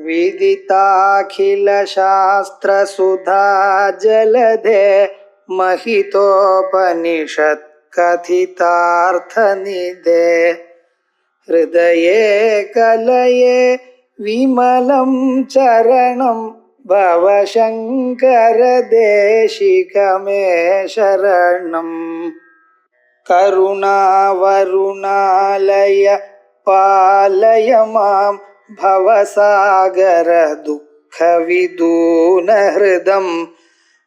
विदिताखिलशास्त्रसुधा जलधे महितोपनिषत् कथितार्थनिधे हृदये कलये विमलं चरणं भवशङ्कर देशिकमे शरणम् करुणावरुणालय पालय मां भवसागर दुःखविदूनहृदं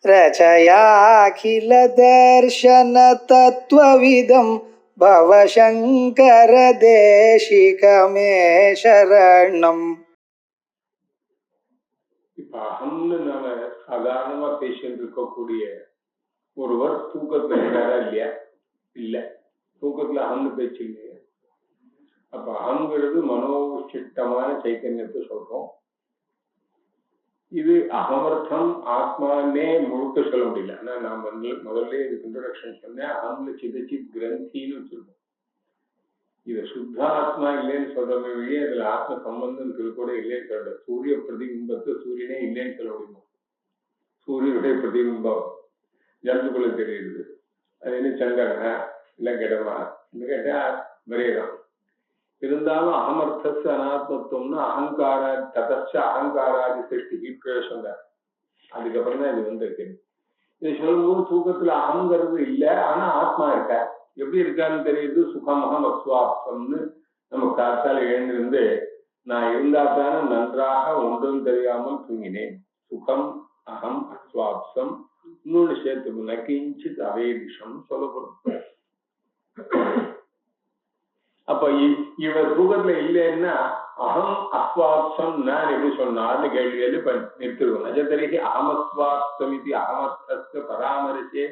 रचयाखिलदर्शन तत्त्वविदं भवशङ्कर देशिकमे शरणम्. இப்ப அகம்னு நாம சாதாரணமா பேசிட்டு இருக்கக்கூடிய ஒருவர் தூக்கத்துல இருக்காரா இல்லையா? இல்ல, தூக்கத்துல அகம்னு பேச்சு இல்லையா? அப்ப அகங்கிறது மனோசிட்டமான சைத்தன்யத்தை சொல்றோம். இது அகமர்த்தம் ஆத்மானே முழுக்க சொல்ல முடியல. ஆனா நான் முதல்ல இதுக்கு இன்ட்ரோடக்ஷன் சொன்னேன். அகம்ல சிதச்சித் கிரந்தின்னு வச்சிருக்கோம். இது சுத்த ஆத்மா இல்லைன்னு சொல்றமே வழியே அதுல ஆத்ம சம்பந்தம் கூட இல்லைன்னு சொல்ற. சூரிய பிரதிபிம்பத்தை சூரியனே இல்லைன்னு சொல்ல முடியுமா? சூரியனுடைய பிரதிபிம்பம் ஜந்துக்குள்ள தெரியுது. அது என்ன சங்கரனா இல்ல கிடமா கேட்டா விரைதான். இருந்தாலும் அகமர்த்தஸ் அனாத்மத்துவம்னு அகங்கார ததச்ச அகங்காராதி சிருஷ்டி சொன்னார். அதுக்கப்புறம் தான் இது வந்திருக்கு. இதை சொல்லும்போது தூக்கத்துல அகங்கிறது இல்லை, ஆனா ஆத்மா இருக்க. எப்படி இருக்கான்னு தெரியுது. சுகமகம் அஸ்வாப்சம்னு நம்ம காத்தால எழுந்திருந்து நான் இருந்தா தானே நன்றாக ஒன்றும் தெரியாமல் தூங்கினேன். சுகம் அகம் அஸ்வாப்சம் இன்னொன்று சேர்த்து நக்கிஞ்சித் அவேதிஷம் சொல்லப்படும். அப்ப இவர் தூக்கத்துல இல்லைன்னா அகம் அஸ்வாப்சம் நான் எப்படி சொன்னார்னு கேள்வி நிறுத்திடுவோம். நஜதரிகி அகமஸ்வாப்சம் இது அகமர்த்த பராமரிசே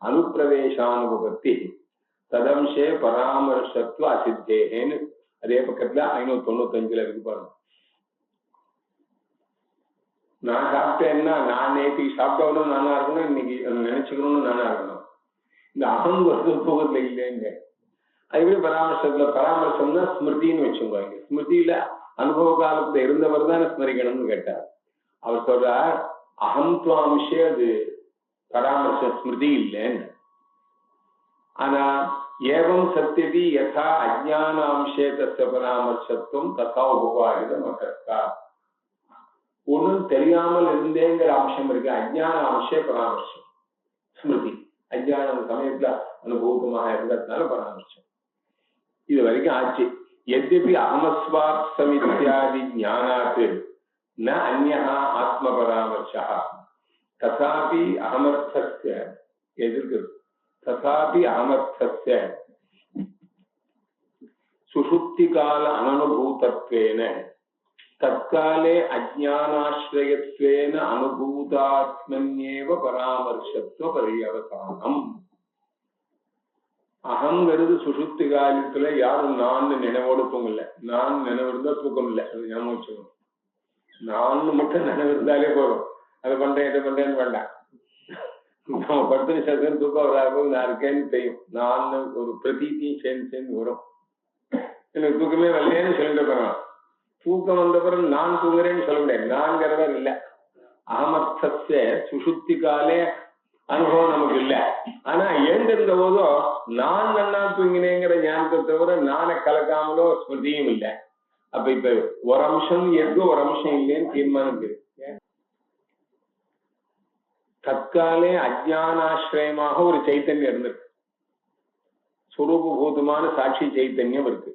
அனுப்பிரவேசானுபத்தி ததம்சே பராமர்சத்துவ அசித்தேன்னு அதே பக்கத்துல 595 இருக்கு பாருங்க. நான் சாப்பிட்டேன்னா நான் நேற்றுக்கு சாப்பிட்டவனும் நானா இருக்கணும், இன்னைக்கு நினைச்சுக்கணும்னு நானா இருக்கணும். இந்த அகம் வருது தூக்கத்துல இல்லைன்னு. அதுவே பராமர்சத்துல பராமர்சம்னா ஸ்மிருதின்னு வச்சுக்கோங்க. ஸ்மிருதியில அனுபவ காலத்துல இருந்தவர் தான் ஸ்மரிக்கணும்னு கேட்டார். அவர் சொல்றார் அகம் துவாம்சே அது பராமர்ச ஸ்மிருதி இல்லைன்னு. ஆனா ஏவம் சத்தியதி யதா அஜ்ஞானாம்சே தஸ்ய பராமர்சத்துவம் ததா உபகாரிதம் அகர்த்தா. ஒன்றும் தெரியாமல் இருந்தேங்கிற அம்சம் இருக்கு. அஜ்ஞான அம்சே பராமர்சம் ஸ்மிருதி. அஜ்ஞான சமயத்துல அனுபவமாக இருந்ததுனால பராமர்சம். இது வரைக்கும் ஆச்சு. எத்யபி அகமஸ்வாப்சமித்யாதி ஞானாத் ந அன்யஹ ஆத்ம பராமர்சஹ ததாபி அகமர்த்தஸ்ய எதிர்க்கு ததாபி அகமர்த்தஸ்ய சுஷுப்தி கால அனனுபூதத்வேன தற்காலே அஜ்ஞானாஸ்ரயத்வேன அனுபூதாத்மன்யேவ பராமர்சத்துவ பரியவசானம். அகங்கிறது சுஷுப்தி காலத்துல யாரும் நான் நினைவோடு தூங்கல. நான் நினைவு இருந்தா தூக்கம் இல்லை. அது ஞாபகம் வச்சுக்கணும். நான் மட்டும் நினைவு இருந்தாலே போதும். அதை பண்றேன் இதை பண்றேன்னு வேண்டாம். நம்ம 10 நிமிஷத்துக்கு தூக்கம் வராது. நான் இருக்கேன்னு தெரியும். நான் ஒரு பிரதீதியும் சேர்ந்து வரும். எனக்கு தூக்கமே வரலையேன்னு சொல்லிட்டு போறோம். தூக்கம் வந்த பிறகு நான் தூங்குறேன்னு சொல்ல முடியாது. நான்கிறவர் இல்லை. அகமர்த்தஸ்ய சுஷுப்தி காலே அனுபவம் நமக்கு இல்லை. ஆனா எழுந்திருந்த போதோ நான் நன்னா தூங்கினேங்கிற ஞானத்தை தவிர நானை கலக்காமலோ ஸ்மிருதியும் இல்லை. அப்ப இப்ப ஒரு அம்சம் இருக்கு, ஒரு அம்சம் இல்லைன்னு தீர்மானம் இருக்கு. தற்காலே அஜ்ஞானாசிரயமாக ஒரு சைத்தன்யம் இருந்திருக்கு. சுரூபூதமான சாட்சி சைத்தன்யம் இருக்கு.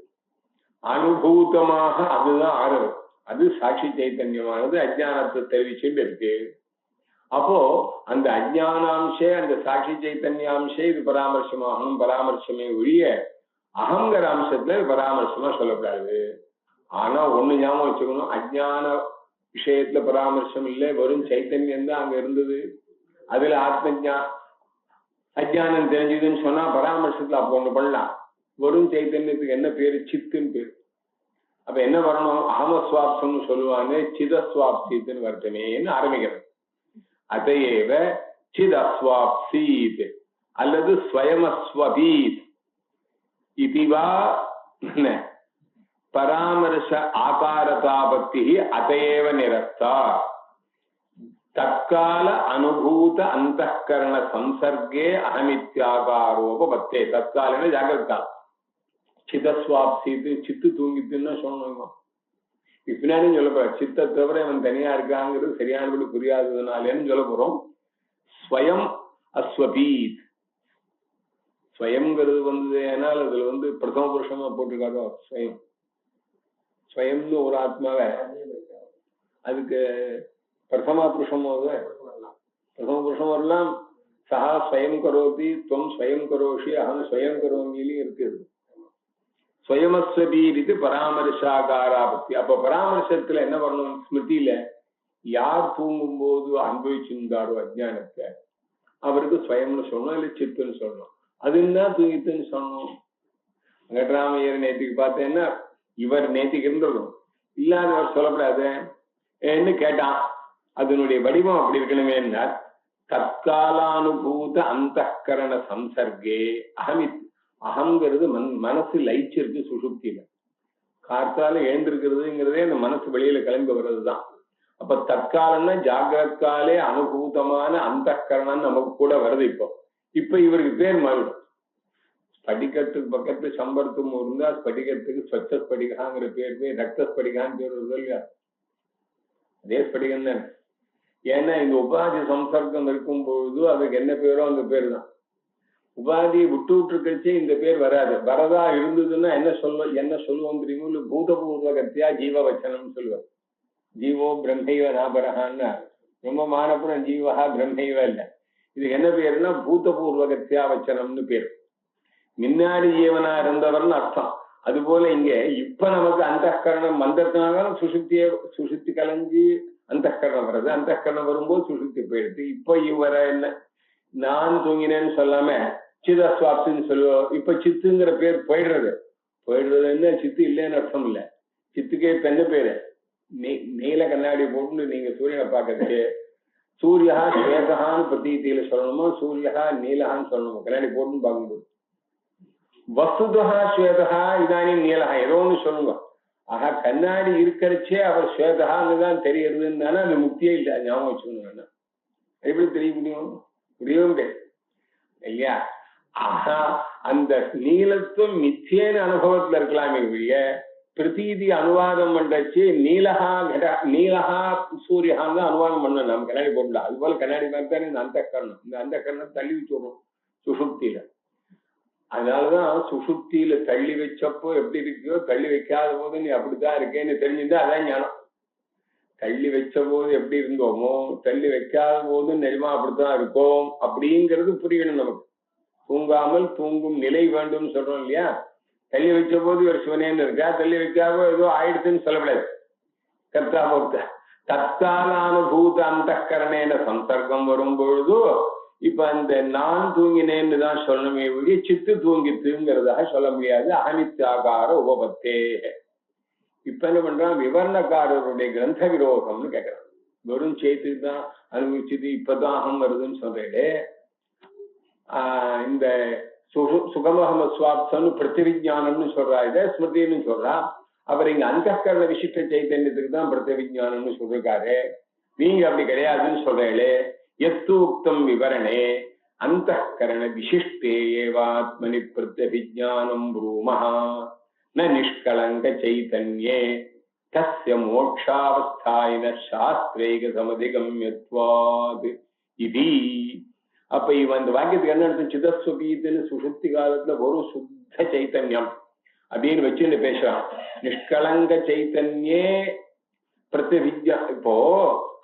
அனுபூதமாக அதுதான் ஆறுது. அது சாட்சி சைத்தன்யமானது அஜ்ஞானத்தை தெரிவிச்சுட்டு இருக்கு. அப்போ அந்த அஜ்ஞானாம்சே அந்த சாட்சி சைத்தன்யாம்சே இது பராமர்சமாகணும். பராமர்சமே ஒழிய அகங்கிற அம்சத்துல பராமர்சமா சொல்லக்கூடாது. ஆனா ஒண்ணு ஞாபகம் வச்சுக்கணும். அஜ்ஞான விஷயத்துல பராமர்சம் இல்லை, வெறும் சைத்தன்யம் தான் அங்க இருந்தது. அதுல ஆத்மஜா அஜ்ஞானம் தெரிஞ்சதுன்னு சொன்னா பராமர்சத்துல அப்போ ஒண்ணு பண்ணலாம். வெறும் சைத்தன்யத்துக்கு என்ன பேரு? சித்துன்னு பேரு. அப்ப என்ன வரணும்? அகமஸ்வாப்சம்னு சொல்லுவாங்க. சிதஸ்வாப்சித்துன்னு வருத்தமேன்னு ஆரம்பிக்கிறது. அதையேவ சித் அஸ்வாப்சீத் அல்லது ஸ்வயமஸ்வபீத் இதுவா பராமர்ச ஆகாரதாபத்தி அதையேவ நிரஸ்தா தற்கால அனுபூத அந்தఃகரண சம்சர்கே அகமித்யாகாரோபத்தே. தற்கால ஜாகிரத காலம். சிதஸ்வாப்சித்து சித்து தூங்கித்துன்னு சொல்லணும். பின்னாடியும் சொல்ல போற சித்தை தவிர அவன் தனியா இருக்காங்கிறது சரியானபடி புரியாததுனாலேன்னு சொல்ல போறோம். ஸ்வயம் அஸ்வபீத். ஸ்வயம்ங்கிறது ஏனால் அதுல பிரதம புருஷமா போட்டிருக்காரோ ஸ்வயம். ஸ்வயம்னு ஒரு ஆத்மாவை அதுக்கு பிரதமா புருஷம் பிரதம புருஷம் வரலாம். சஹா ஸ்வயம் கரோதி துவம் ஸ்வயம் கரோஷி அகம் ஸ்வயம் கரோமியிலும் இருக்குது. ஸ்வயமஸ்வபீரித்து பராமர்சாகாராபத்தி. அப்ப பராமர்சத்துல என்ன பண்ணணும்? ஸ்மிருதியில யார் தூங்கும் போது அனுபவிச்சிருந்தாரோ அஜ்ஞானத்தை அவருக்கு ஸ்வயம்னு சொல்லணும், இல்ல சித்துன்னு சொல்லணும். அதுதான் தூங்கித்துன்னு சொல்லணும். வெங்கட்ராமையர் நேத்திக்கு பார்த்தேன்னா இவர் நேத்திக்கு இருந்ததும் இல்லாதவர் சொல்லப்படாது என்ன கேட்டான். அதனுடைய வடிவம் அப்படி இருக்கணுமே. தற்காலானுபூத அந்தఃகரண சம்சர்கே அகமித். அகங்கிறது மனசு லயிச்சிருக்கு சுஷுப்தியில. காத்தால எழுந்திருக்கிறதுங்கிறதே அந்த மனசு வெளியில கிளம்பி வர்றதுதான். அப்ப தற்காலம்னா ஜாகிரத்காலே அனுபூதமான அந்தःகரணம் நமக்கு கூட வருது. இப்ப இவருக்கு பேர் மாறிடும். ஸ்படிகத்துக்கு பக்கத்துல சம்பர்த்தும் இருந்தா ஸ்படிகத்துக்கு ஸ்வச்ச ஸ்படிகாங்கிற பேர் போய் ரத்த ஸ்படிகான்னு பேர் வருது இல்லையா? அதே ஸ்படிகம் தானே. ஏன்னா இந்த உபாதி சம்சர்க்கம் இருக்கும் பொழுது அதுக்கு என்ன பேரோ அந்த பேரு தான். உபாதியை விட்டு கழிச்சு இந்த பேர் வராது. வரதா இருந்ததுன்னா என்ன சொல்லுவோம் தெரியுமோ? இல்ல பூதபூர்வகத்தியா ஜீவ வச்சனம்னு சொல்லுவார். ஜீவோ பிரம்மைவ நாபரகான்னு ரொம்ப மானப்புறம் ஜீவஹா பிரம்மைவ இல்ல. இதுக்கு என்ன பேருன்னா பூதபூர்வகத்தியா வச்சனம்னு பேரு. முன்னாடி ஜீவனா இருந்தவர்னு அர்த்தம். அது போல இங்க இப்ப நமக்கு அந்தःகரணம் வந்ததுனால சுசுப்தி கலைஞ்சி அந்தःகரணம் வருது. அந்தःகரணம் வரும்போது சுசுப்தி போயிடுது. இப்ப இவர என்ன நான் தூங்கினேன்னு சொல்லாம சிதஸ்வாப்சின்னு சொல்லுவோம். இப்ப சித்துங்கிற பேர் போயிடுறதுன்னு சித்து இல்லைன்னு அர்த்தம் இல்ல. சித்துக்கே இப்ப என்ன பேரு? நீல கண்ணாடி போட்டு நீங்க சூரியனை பார்க்கறதுக்கு சூரியா ஸ்வேதகான்னு பிரதீதியில சொல்லணுமோ சூரியா நீலகான்னு சொல்லணுமோ கண்ணாடி போட்டுன்னு பார்க்கும்போது வஸ்துதா ஸ்வேதகா இதானியும் நீலகா ஏதோ ஒண்ணு சொல்லுங்க. ஆஹா கண்ணாடி இருக்கிறச்சே அவர் ஸ்வேதகான்னு தான் தெரியறதுன்னு தானே அந்த முக்தியே இல்லை. ஞாபகம் வச்சுக்கணும். எப்படி தெரிய முடியும்? புரியவும் முடியாது இல்லையா? ஆஹா அந்த நீலத்துவம் மித்தியேன அனுபவத்துல இருக்கலாமே ஒழிய பிரதீதி அனுவாதம் பண்றச்சு நீலகா சூரியகான்னு தான் அனுவாதம் பண்ணணும். நம்ம கண்ணாடி போடலாம். அது போல கண்ணாடி பார்த்தானே இந்த அந்தःகரணம். இந்த அந்தःகரணம் தள்ளி வச்சுடுறோம் சுசுப்தியில. அதனாலதான் சுசுப்தியில தள்ளி வச்சப்போ எப்படி இருக்கியோ தள்ளி வைக்காத போது நீ அப்படித்தான் இருக்கேன்னு தெரிஞ்சுட்டா அதான் ஞானம். தள்ளி வச்ச போது எப்படி இருந்தோமோ தள்ளி வைக்காத போது நிஜமா அப்படித்தான் இருக்கோம் அப்படிங்கிறது புரியணும் நமக்கு. தூங்காமல் தூங்கும் நிலை வேண்டும் சொல்றோம் இல்லையா? தள்ளி வச்ச போது ஒரு சிவனேன்னு இருக்கா, தள்ளி வைக்காம ஏதோ ஆயிடுச்சுன்னு சொல்லக்கூடாது. கர்த்தா போக்த தற்காலானுபூத அந்தःகரணேன சம்சர்க்கம் வரும் பொழுது இப்ப அந்த நான் தூங்கினேன்னு தான் சொல்லணுமே ஒழிய சித்து தூங்கித்துங்கிறதாக சொல்ல முடியாது. அகமித்யாகார உபபத்தே. இப்ப என்ன பண்றான்? விவரணக்காரருடைய கிரந்த விரோதம்னு கேட்கிறான். வெறும் சேத்து தான் அனுபவிச்சுது இப்பதான் அகம் வருதுன்னு சொல்றேன். இந்த சுகமஹம சுவாப்சம்னு பிரத்யவிஜானம்னு சொல்றா, இதை ஸ்மிருதின்னு சொல்றா. அவர் இங்க அந்தःகரண விசிஷ்ட சைத்தன்யத்துக்கு தான் பிரத்யவிஜானம்னு சொல்றாரு. நீங்க அப்படி கிடையாதுன்னு சொல்றேளே. எத்தூக்தம் விவரணே அந்தःகரண விசிஷ்டே ஏவாத்மனி பிரத்யவிஜானம் ப்ரூமஹ ந நிஷ்கலங்க சைதன்யே தஸ்ய மோக்ஷாவஸ்தாயின சாஸ்திரைக சமதிகம்யத்வாத் இதி. அப்ப இவன் இந்த வாக்கியத்துக்கு என்ன அர்த்தம்? சிதஸ்வபீத்துன்னு சுசுப்தி காலத்துல ஒரு சுத்த சைத்தன்யம் அப்படின்னு வச்சுன்னு பேசுறான். நிஷ்கலங்க சைத்தன்யே பிரத்யவிஜா. இப்போ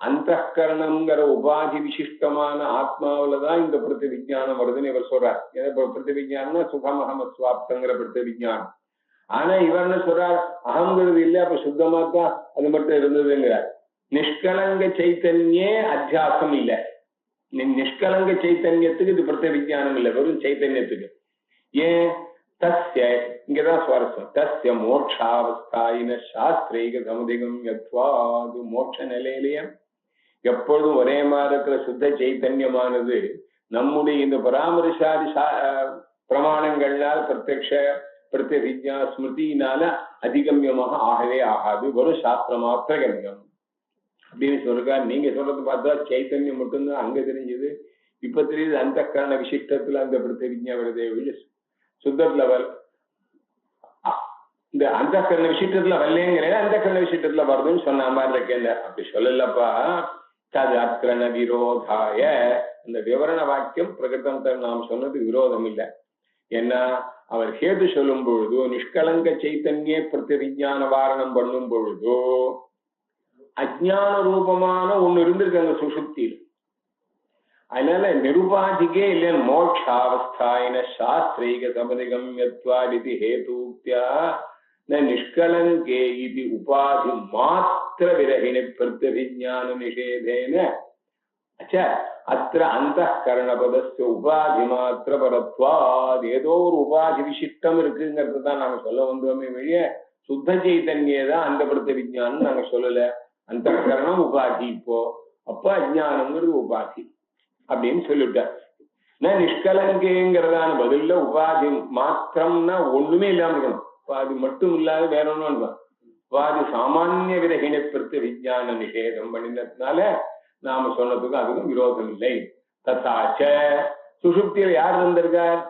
அந்தःகரணம்ங்கிற உபாதி விசிஷ்டமான ஆத்மாவிலதான் இந்த பிரத்யவிஜானம் வருதுன்னு இவர் சொல்றார். பிரத்யவிஜானம்னா சுகமஹம சுவாப்தங்கிற பிரத்யவிஜானம். ஆனா இவர் என்ன சொல்றார்? அகங்கிறது இல்லை, அப்ப சுத்தமா தான் அது மட்டும் இருந்ததுங்கிறார். நிஷ்கலங்க சைத்தன்யே அத்தியாசம் இல்லை. நிஷ்கலங்க சைத்தன்யத்துக்கு இது பிரத்யவிஜானம் இல்லை, வெறும் சைத்தன்யத்துக்கு. ஏன்? தஸ்ய இங்கதான் சுவாரஸ்யம். தஸ்ய மோட்சாவஸ்தாயின சாஸ்திரைக சமதிகம்யத்வாத். மோட்ச நிலையிலேயே எப்பொழுதும் ஒரே மாதிரி இருக்கிற சுத்த சைத்தன்யமானது நம்முடைய இந்த பராமரிசாதி பிரமாணங்கள்னால் பிரத்யக்ஷ பிரத்யபிஜா ஸ்மிருதியினால அதிகமியமாக ஆகவே ஆகாது, வெறும் சாஸ்திர மாத்திர கமியம் அப்படின்னு சொல்றா. நீங்க சொல்றது பார்த்தா சைத்தன்யம் மட்டும்தான் அங்க தெரிஞ்சது, இப்ப தெரியுது அந்த கரண விசிஷ்டத்துல அந்த பிரத்யபிஜா வருதே சுத்தத்துல இந்த அந்த கரண விசிஷ்டத்துல வரலேங்கிற அந்த கரண விசிஷ்டத்துல வருதுன்னு சொன்ன மாதிரி இருக்கேன். அப்படி சொல்லலப்பா. அது அக்கரண விரோதாய, இந்த விவரண வாக்கியம் பிரகிருதத்தை நாம் சொன்னது விரோதம் இல்லை. ஏன்னா அவர் ஹேது சொல்லும் பொழுதோ நிஷ்கலங்க சைத்தன்ய பிரத்யவிஞ்ஞான வாரணம் பண்ணும் பொழுதோ அஜ்ஞான ரூபமான ஒண்ணு இருந்திருக்கு அங்க சுசுப்தியில். அதனால நிருபாதிகே இல்லையா மோட்சாவஸ்தாயின சாஸ்திரீக சபதிகம்யத்வாதிதி ஹேதூக்தியா நிஷ்கலங்கே இது உபாதி மாத்திர விரகிணி பிரத்யவிஞ்ஞான நிஷேதேன அத்த அந்த கரணபதஸ்ய உபாதி மாத்திர பரத்வாத், ஏதோ ஒரு உபாதி விசிஷ்டம் இருக்குங்கிறது தான் நாங்க சொல்ல வந்தோமே வெளிய சுத்த சைத்தன்யதான் அந்த பிரத்யவிஞ்ஞானம் நாங்க சொல்லல. அந்த கரணம் உபாதி, இப்போ அப்ப அஜ்ஞானம்ங்கிறது உபாதி அப்படின்னு சொல்லிட்டார். நிஷ்கலங்கேங்கிறதான பதில உபாதி மாத்திரம்னா ஒண்ணுமே இல்லாம இருக்கணும், உபாதி மட்டும் இல்லாத வேற ஒண்ணும். உபாதி சாமானிய விரகிண பிரத்யவிஞ்ஞான நிஷேதம் பண்ணினதுனால நாம சொன்னதுக்கும் அதுக்கும் விரோதம் இல்லை. தத்தாச்ச சுஷுப்தியில யார் இருந்திருக்கார்?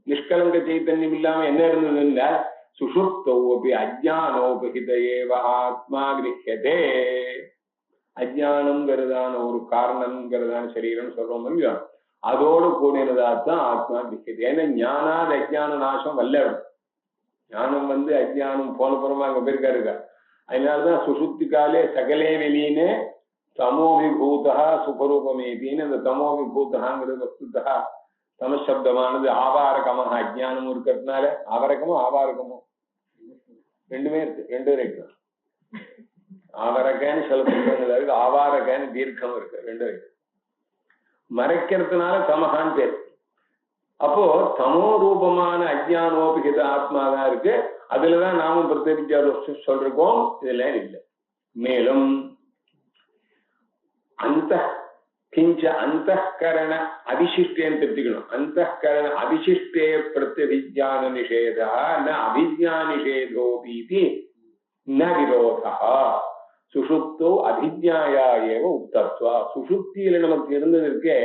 நிஷ்கலங்க சைத்தன்யம் இல்லாம என்ன இருந்ததுன்னா சுஷுப்தோபி அஜ்ஞானோபகித ஏவ ஆத்மா கிரஹ்யதே. அஜ்ஞானம்ங்கிறதான ஒரு காரணம்ங்கிறதான சரீரம் சொல்றோம் இல்லையா, அதோடு கூடினதாத்தான் ஆத்மா கிரஹ்யதே. ஏன்னா ஞானாத அஜ்ஞான நாசம் வல்ல, ஞானம் அஜ்ஞானம் போன புறமா அங்க போயிருக்காருக்கா. அதனாலதான் சுஷுப்திக்காலே சகலே வெளியினே தமோவிபூதா சுபரூபமேதின்னு அந்த தமோவிபூதாங்கிறது வஸ்துதா தமசப்தமானது ஆவாரகமாக அஜ்ஞானம் இருக்கிறதுனால ஆவரகமோ ஆவாரகமோ ரெண்டுமே இருக்கு, ரெண்டும் இருக்கு. ஆவரகன்னு சில புத்தகங்கள் இருக்கு, ஆவாரகன்னு தீர்க்கம் இருக்கு, ரெண்டும் இருக்கு. மறைக்கிறதுனால தமகான்னு பேர். அப்போ தமோ ரூபமான அஜ்ஞானோபிகித ஆத்மாதான் இருக்கு, அதுலதான் நாமும் பிரத்யேகிச்சா சொல்றோம், இதுல இல்லை. மேலும் அந்த கிஞ்ச அந்த கரண அவிசிஷ்டேன்னு தெரிஞ்சுக்கணும். அந்த கரண அவிசிஷ்டே பிரத்யவிஜான நிஷேதா ந அபிஜ்ஞா நிஷேதோபீதி ந விரோதா. சுஷுப்தோ அபிஜ்ஞாயா ஏவ உக்தத்வா. சுஷுப்தியில நமக்கு இருந்தது இருக்கே,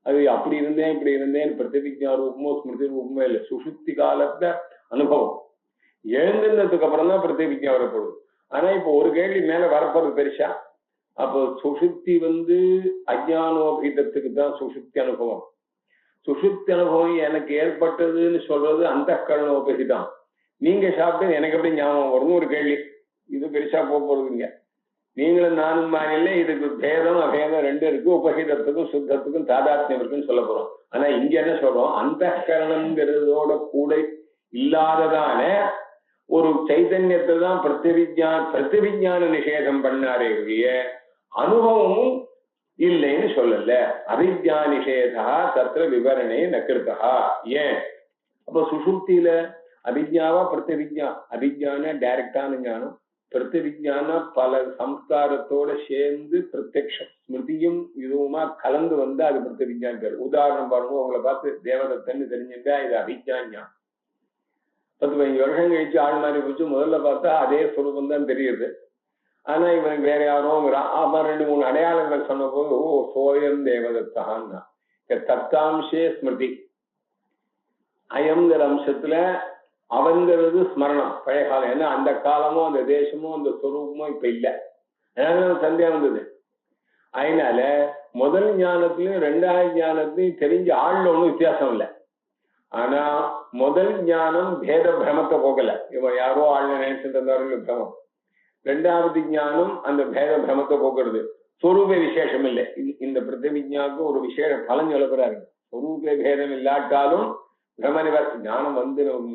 அது அப்படி இருந்தேன் இப்படி இருந்தேன் பிரத்யவிஜ்ஞா ரூபமோ ஸ்மிருதி ரூபமோ இல்லை. சுஷுப்தி காலத்துல அனுபவம் எழுந்திருந்ததுக்கு அப்புறம் தான் பிரத்யவிஜ்ஞா வரப்படுது. ஆனா இப்போ ஒரு கேள்வி மேல வரப்போறது பெருசா. அப்போ சுஷுப்தி அஜ்ஞானோபீதத்துக்கு தான் சுஷுப்தி அனுபவம். சுஷுப்தி அனுபவம் எனக்கு ஏற்பட்டதுன்னு சொல்றது அந்த கரணோபகிதம். நீங்க சாப்பிட்டு எனக்கு எப்படி ஞாபகம் வரும்னு ஒரு கேள்வி. இது பெருசா போறதுங்க. நீங்களும் நானும் மாறில இதுக்கு பேதம் அபேதம் ரெண்டு இருக்கு, உபகிதத்துக்கும் சுத்தத்துக்கும் தாதாத்மியம் இருக்குன்னு சொல்ல போறோம். ஆனா இங்க என்ன சொல்றோம், அந்த கரணங்கிறதோட கூட இல்லாததான ஒரு சைதன்யத்தை தான் பிரத்யவிஞ்ஞான நிஷேதம் பண்ணாரே ஒழிய அனுபவமும் இல்லைன்னு சொல்லல. அவித்யா நிஷேதா தத்திர விவரணே நக்கிருத்தா. ஏன் அப்ப சுஷுப்தியில அவித்யாவா பிரத்யவிஜ்ஞா? அவித்யான டைரக்டான ஞானம், பிரத்யவிஜ்ஞான பல சம்ஸ்காரத்தோட சேர்ந்து பிரத்யக்ஷம் ஸ்மிருதியும் இதுவுமா கலந்து வந்தா அது பிரத்யவிஜ்ஞான் பேர். உதாரணம் பாருங்க, உங்களை பார்த்து தேவதத்தன்னு தெரிஞ்சுட்டா இது அவித்யான். 10-15 வருஷம் கழிச்சு ஆள் மாறி போச்சு, முதல்ல பார்த்தா அதே சுரூபம் தான் தெரியுது. ஆனா இவனுக்கு வேற யாரோங்கிறான். அவன் 2-3 அடையாளங்கள் சொன்ன போது ஓ சோயம் தேவதத்தான்னா. தத்தாம்சே ஸ்மிருதி. அயம்ங்கிற அம்சத்துல அவங்கிறது ஸ்மரணம், பழைய காலம். ஏன்னா அந்த காலமும் அந்த தேசமும் அந்த சுரூபமோ இப்ப இல்லை. அதனால சந்தேகம் வந்தது. அதனால முதல் ஞானத்திலையும் 2வது ஞானத்திலையும் தெரிஞ்ச ஆள்ல ஒன்றும் வித்தியாசம் இல்லை. ஆனா முதல் ஞானம் பேத பிரமத்தை போகல, இவன் யாரோ ஆள்ல நினைச்சிட்டு இருந்தாரு பிரமம். 2வது ஞானம் அந்த பேத பிரமத்தை போக்குறது. சொரூப விசேஷம் இல்லை. இந்த பிரத்யவிஜ்ஞாவுக்கு ஒரு விசேஷ பலன் எழுப்புறாரு. சொரூப பேதம் இல்லாட்டாலும் பிரம்ம நிவாசி ஞானம்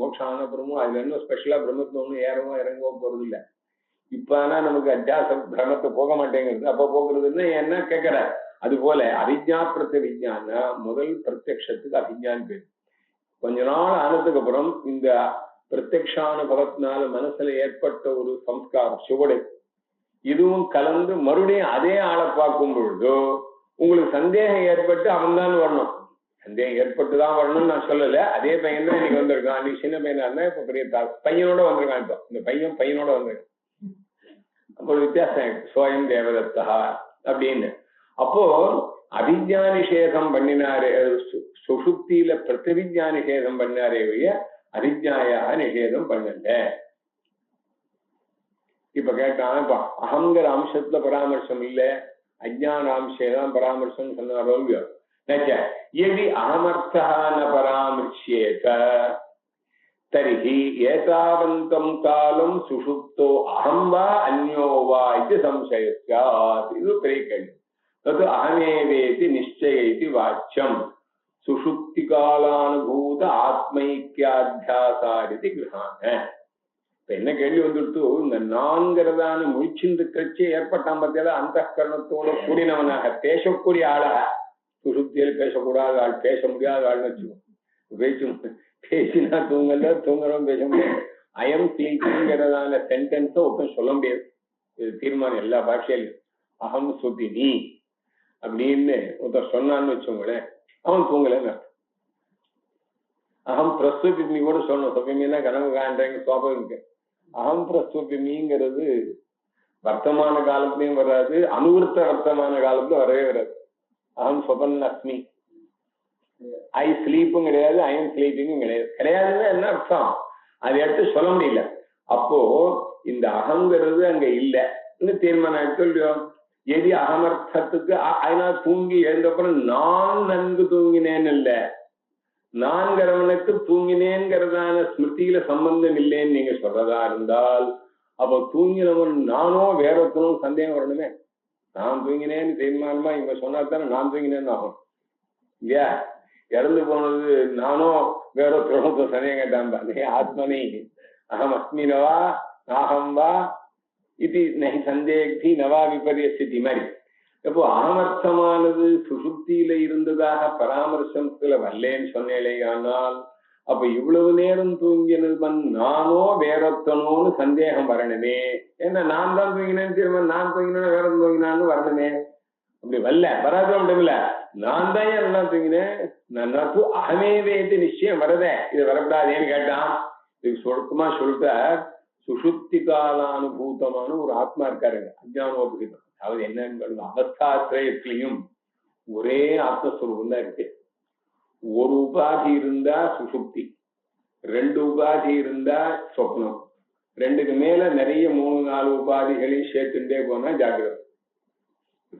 மோட்சம் ஆனப்புறமும் அதுல இன்னும் ஸ்பெஷலா பிரம்மத்துல ஒன்றும் ஏறவோ இறங்கவோ போறது இல்லை. இப்ப ஆனா நமக்கு அத்தியாச பிரமத்தை போக மாட்டேங்கிறது. அப்ப போக்குறதுன்னு என்ன கேட்கிற. அது போல அவிஜ்ஞா பிரத்யவிஜ்ஞான முதல் பிரத்யக்ஷத்துக்கு அபிஜ்ஞான் பேர். கொஞ்ச நாள் ஆனதுக்கு அப்புறம் இந்த பிரத்யக்ஷானுபவத்தினால மனசுல ஏற்பட்ட ஒரு சம்ஸ்காரம் சுவடை இதுவும் கலந்து மறுபடியும் அதே ஆளை பார்க்கும் பொழுதோ உங்களுக்கு சந்தேகம் ஏற்பட்டு அவன் தான் வரணும். சந்தேகம் ஏற்பட்டுதான் வரணும்னு நான் சொல்லல. அதே பையன் தான் இன்னைக்கு வந்திருக்கான். அன்னைக்கு சின்ன பையனா இருந்தா இப்ப பெரிய பையனோட வந்திருக்கான். இப்போ இந்த பையனோட வந்திருக்கான். அப்போ ஒரு வித்தியாசம் இருக்கு. சோயம் தேவதத்தா அப்படின்னு. அப்போ அபிஜ்ஞா நிஷேதம் பண்ணினாரே, சுஷுப்தியில பிரதிவிஜ்ஞா நிஷேதம் பண்ணாரே வழிய அபிஜ்ஞாயா நிஷேதம் பண்ணல. இப்ப கேட்டான், இப்ப அகங்கிற அம்சத்துல பராமர்சம் இல்ல, அஜ்ஞான அம்சம் பராமர்சம் சொன்னாரோ இல்லையோ. यदि अहमर्थः न परामृश्येत तर्हि एतावन्तं कालं सुषुप्तो अहं वा अन्यो वा इति संशयः स्यात्. इदु प्रेकेल् तत् अहमेवेति निश्चय इति वाच्यं सुषुप्तिकालानुभूत आत्मैक्याध्यासादिति गृहाण. இப்ப என்ன கேள்வி வந்துடுத்து, இந்த நான்கிறதான முயற்சிந்துக்கட்சி ஏற்பட்டான் பத்தியால அந்த கரணத்தோட கூடினவனாக பேசக்கூடிய ஆளாக, சுசுப்தியில் பேசக்கூடாத ஆள், பேச முடியாத ஆள்னு வச்சுக்கோ. பேசினா தூங்கல, தூங்குறோம் பேச முடியாது. அயம் ஸ்லீப்பிங்கிறதான சென்டென்ஸை ஒருத்தன் சொல்ல முடியாது. இது தீர்மானம் எல்லா பாஷையிலும். அகம் சுத்தினி அப்படின்னு ஒருத்தர் சொன்னான்னு வச்சோங்களேன், அவன் தூங்கலன்னு அர்த்தம். அகம் பிரஸ்துபிமி கூட சொல்லணும். சொபிமின்னா கனவு காண்றேங்க சோபம். அகம் பிரஸ்துபிமிங்கிறது வர்த்தமான காலத்திலையும் வராது, அனுவர்த்த வர்த்தமான காலத்துல வரவே வராது. அகம் சொபன் அஸ்மி, ஐ ஸ்லீப்பும் கிடையாது, ஐ எம் ஸ்லீப்பிங்கும் கிடையாது. கிடையாதுன்னா என்ன அர்த்தம், அதை எடுத்து சொல்ல முடியல. அப்போ இந்த அகங்கிறது அங்க இல்ல தீர்மானம் எடுத்து இல்லையோ. எதி அகமர்த்தத்துக்கு அதனால தூங்கி எழுந்தப்புறம் நான் நன்கு தூங்கினேன்னு இல்ல, நான்கிறவனுக்கு தூங்கினேங்கிறதான ஸ்மிருதியில சம்பந்தம் இல்லைன்னு நீங்க சொல்றதா இருந்தால், அப்போ தூங்கினவன் நானோ வேறொத்தனும் சந்தேகம் வரணுமே. நான் தூங்கினேன்னு தீர்மானமா இவங்க சொன்னாத்தானே நான் தூங்கினேன்னு ஆகும் இல்லையா. இறந்து போனது நானோ வேறொத்தனும் சந்தேகம் கேட்டான். ஆத்மனி அகம் அஸ்மினவா நாகம் வா இது நகி சந்தேகி நவா விபரிய ஸ்திதி மாதிரி. அப்போ அகமர்த்தமானது சுசுப்தியில இருந்ததாக பராமர்சத்துல வரலேன்னு சொன்னேனே. ஆனால் அப்ப இவ்வளவு நேரம் தூங்கினவன் நானோ வேறொத்தனோன்னு சந்தேகம் வரணுமே. ஏன்னா நான் தான் தூங்கினேன்னு தீர்மானம், நான் தூங்கினேன் வேற தூங்கினான்னு வரணுமே. அப்படி வரல, வராது மட்டும் இல்ல, நான் தான் எல்லாம் தூங்கினேன், நான் அகமே வேத்து நிச்சயம் வரத, இது வரக்கூடாதேன்னு கேட்டான். இதுக்கு சுருக்கமா சொல்லிட்ட, சுசுப்தி காலானுபூதமான ஒரு ஆத்மா இருக்காருங்க, அஜ்ஞானோபகிதம். அதாவது என்னன்னு அவஸ்தாத்திரயத்திலையும் ஒரே ஆத்மஸ்வரூபம் தான் இருக்கு. ஒரு உபாதி இருந்தா சுசுப்தி, ரெண்டு உபாதி இருந்தா சொப்னம், ரெண்டுக்கு மேல நிறைய 3-4 உபாதிகளையும் சேர்த்துட்டே போனா ஜாகிரதை.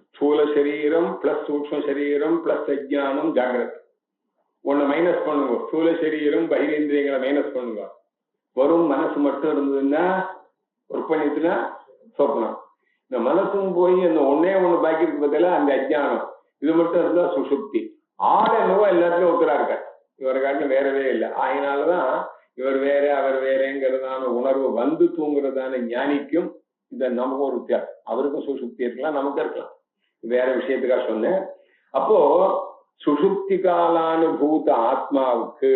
ஸ்தூல சரீரம் பிளஸ் சூக்ஷ்ம சரீரம் பிளஸ் அஜ்ஞானம் ஜாகிரதை. ஒன்னு மைனஸ் பண்ணுங்க, ஸ்தூல சரீரம் பகிரேந்திரியங்களை மைனஸ் பண்ணுங்க, வரும் மனசு மட்டும் இருந்ததுன்னா ஒர்க் பண்ணிட்டுனா சொப்னம். இந்த மனசும் போய் அந்த ஒன்னே ஒண்ணு பாக்கி இருக்கு பார்த்தல அந்த அஜ்ஞானம், இது மட்டும் இருந்தா சுசுப்தி. ஆள் என்னவோ எல்லாத்துலயும் ஒருத்தரா இருக்காரு, இவரை காட்டிலும் வேறவே இல்லை. அதனாலதான் இவர் வேற அவர் வேறேங்கிறதான உணர்வு வந்து தூங்குறதான ஞானிக்கும் இந்த நமக்கு ஒரு வித்தியாசம். அவருக்கும் சுசுப்தி இருக்கலாம், நமக்கு இருக்கலாம், வேற விஷயத்துக்காக சொன்னேன். அப்போ சுசுப்தி காலானுபூத ஆத்மாவுக்கு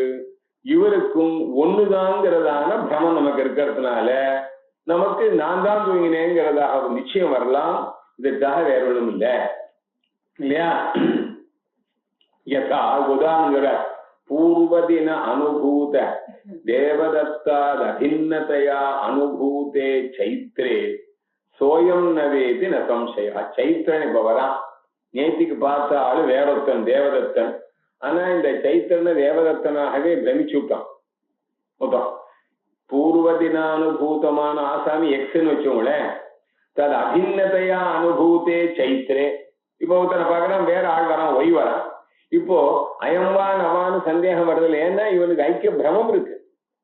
இவருக்கும் ஒண்ணுதாங்கிறதான பிரமம் நமக்கு இருக்கிறதுனால நமக்கு நான் தான் தூங்கினேங்கிறதாக ஒரு நிச்சயம் வரலாம். இதற்காக வேற ஒண்ணும் இல்லை இல்லையா. யதா உதாரண பூர்வதின அனுபூத தேவதத்தாத் அபின்னதையா அனுபூதே சைத்ரே சோயம் நவேதி ந சம்சயா. சைத்திரன் இப்ப வரான், நேத்திக்கு பார்த்த ஆளு வேறொத்தன் தேவதத்தன். ஆனா இந்த சைத்திரனை தேவதத்தனாகவே பிரமிச்சு விட்டான் மொத்தம். பூர்வதினானுபூதமான ஆசாமி எக்ஸ்ன்னு வச்சோங்களேன், தது அபின்னதையா அனுபூத்தே சைத்ரே. இப்போ ஒருத்தனை பார்க்கறான், வேற ஆள் வரான், ஒய் வரான். இப்போ அயம்வா நவான்னு சந்தேகம் வருதில்லை, ஏன்னா இவனுக்கு ஐக்கிய பிரமம் இருக்கு.